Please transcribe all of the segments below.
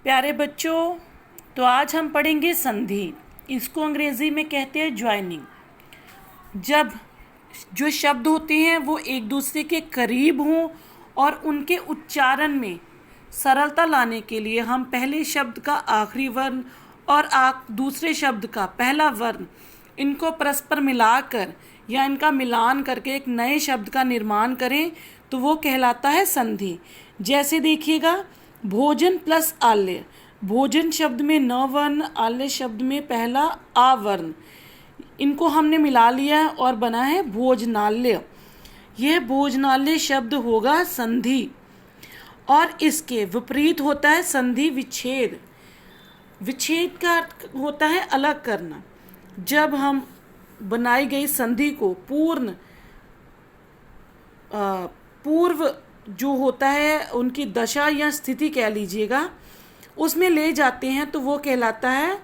प्यारे बच्चों, तो आज हम पढ़ेंगे संधि। इसको अंग्रेजी में कहते हैं ज्वाइनिंग। जब जो शब्द होते हैं वो एक दूसरे के करीब हों और उनके उच्चारण में सरलता लाने के लिए हम पहले शब्द का आखिरी वर्ण और दूसरे शब्द का पहला वर्ण इनको परस्पर मिलाकर या इनका मिलान करके एक नए शब्द का निर्माण करें तो वो कहलाता है संधि। जैसे देखिएगा, भोजन प्लस आल्य। भोजन शब्द में न वर्ण, आल्य शब्द में पहला आ वर्ण, इनको हमने मिला लिया है और बना है भोजनाल्य। यह भोजनाल्य शब्द होगा संधि। और इसके विपरीत होता है संधि विच्छेद। विच्छेद का अर्थ होता है अलग करना। जब हम बनाई गई संधि को पूर्व जो होता है उनकी दशा या स्थिति कह लीजिएगा, उसमें ले जाते हैं तो वो कहलाता है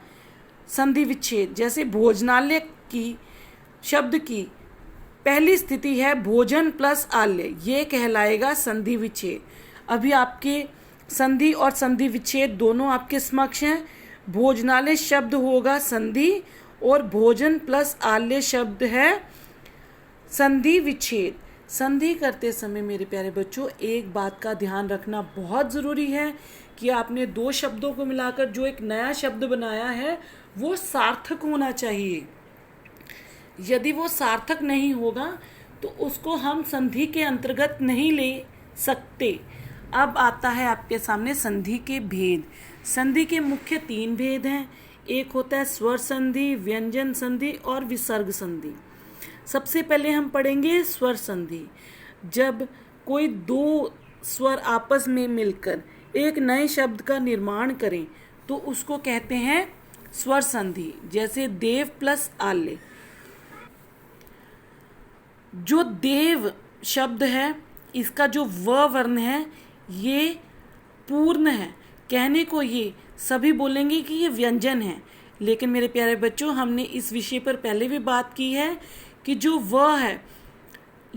संधि विच्छेद। जैसे भोजनाल्य की शब्द की पहली स्थिति है भोजन प्लस आल्य, ये कहलाएगा संधि विच्छेद। अभी आपके संधि और संधि विच्छेद दोनों आपके समक्ष हैं। भोजनाल्य शब्द होगा संधि और भोजन प्लस आल्य शब्द है संधि विच्छेद। संधि करते समय मेरे प्यारे बच्चों, एक बात का ध्यान रखना बहुत ज़रूरी है कि आपने दो शब्दों को मिलाकर जो एक नया शब्द बनाया है वो सार्थक होना चाहिए। यदि वो सार्थक नहीं होगा तो उसको हम संधि के अंतर्गत नहीं ले सकते। अब आता है आपके सामने संधि के भेद। संधि के मुख्य 3 भेद हैं। एक होता है स्वर संधि, व्यंजन संधि और विसर्ग संधि। सबसे पहले हम पढ़ेंगे स्वर संधि। जब कोई दो स्वर आपस में मिलकर एक नए शब्द का निर्माण करें तो उसको कहते हैं स्वर संधि। जैसे देव प्लस आल्य। जो देव शब्द है इसका जो व वर्ण है ये पूर्ण है। कहने को ये सभी बोलेंगे कि ये व्यंजन है, लेकिन मेरे प्यारे बच्चों, हमने इस विषय पर पहले भी बात की है कि जो व है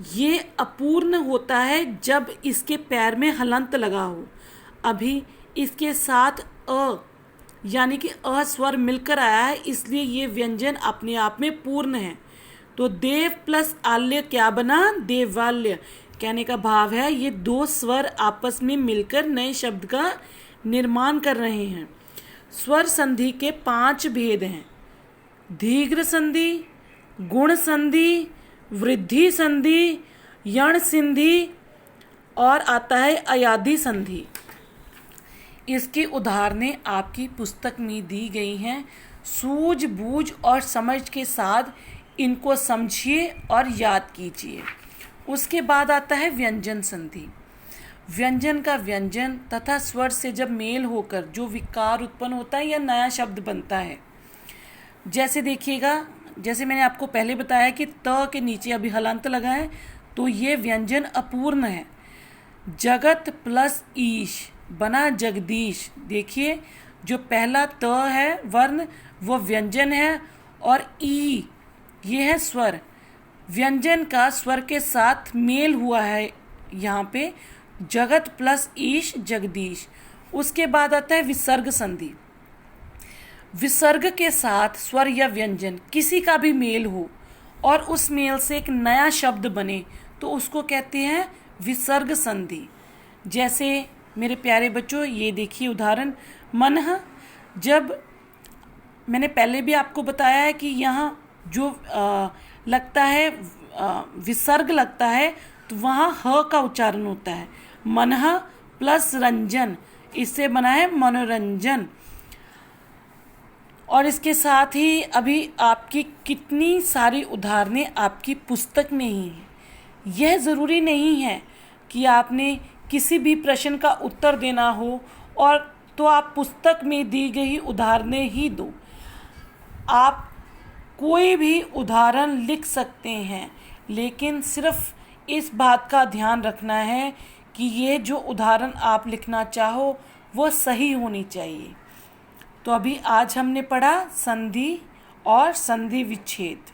ये अपूर्ण होता है जब इसके पैर में हलंत लगा हो। अभी इसके साथ अ यानी कि अ स्वर मिलकर आया है, इसलिए ये व्यंजन अपने आप में पूर्ण है। तो देव प्लस आल्य क्या बना? देवाल्य। कहने का भाव है ये दो स्वर आपस में मिलकर नए शब्द का निर्माण कर रहे हैं। स्वर संधि के 5 भेद हैं। दीर्घ संधि, गुण संधि, वृद्धि संधि, यण संधि और आता है अयादि संधि। इसकी उदाहरणें आपकी पुस्तक में दी गई हैं। सूझबूझ और समझ के साथ इनको समझिए और याद कीजिए। उसके बाद आता है व्यंजन संधि। व्यंजन का व्यंजन तथा स्वर से जब मेल होकर जो विकार उत्पन्न होता है या नया शब्द बनता है। जैसे देखिएगा, जैसे मैंने आपको पहले बताया कि त के नीचे अभी हलंत लगा है तो ये व्यंजन अपूर्ण है। जगत प्लस ईश बना जगदीश। देखिए, जो पहला त है वर्ण वो व्यंजन है और ई ये है स्वर। व्यंजन का स्वर के साथ मेल हुआ है यहाँ पे, जगत प्लस ईश जगदीश। उसके बाद आता है विसर्ग संधि। विसर्ग के साथ स्वर या व्यंजन किसी का भी मेल हो और उस मेल से एक नया शब्द बने तो उसको कहते हैं विसर्ग संधि। जैसे मेरे प्यारे बच्चों, ये देखिए उदाहरण, मनः। जब मैंने पहले भी आपको बताया है कि यहाँ जो लगता है विसर्ग लगता है तो वहाँ ह का उच्चारण होता है। मनः प्लस रंजन, इससे बना है मनोरंजन। और इसके साथ ही अभी आपकी कितनी सारी उदाहरणें आपकी पुस्तक में ही हैं। यह ज़रूरी नहीं है कि आपने किसी भी प्रश्न का उत्तर देना हो और तो आप पुस्तक में दी गई उदाहरणें ही दो। आप कोई भी उदाहरण लिख सकते हैं, लेकिन सिर्फ इस बात का ध्यान रखना है कि ये जो उदाहरण आप लिखना चाहो वो सही होनी चाहिए। तो अभी आज हमने पढ़ा संधि और संधि विच्छेद।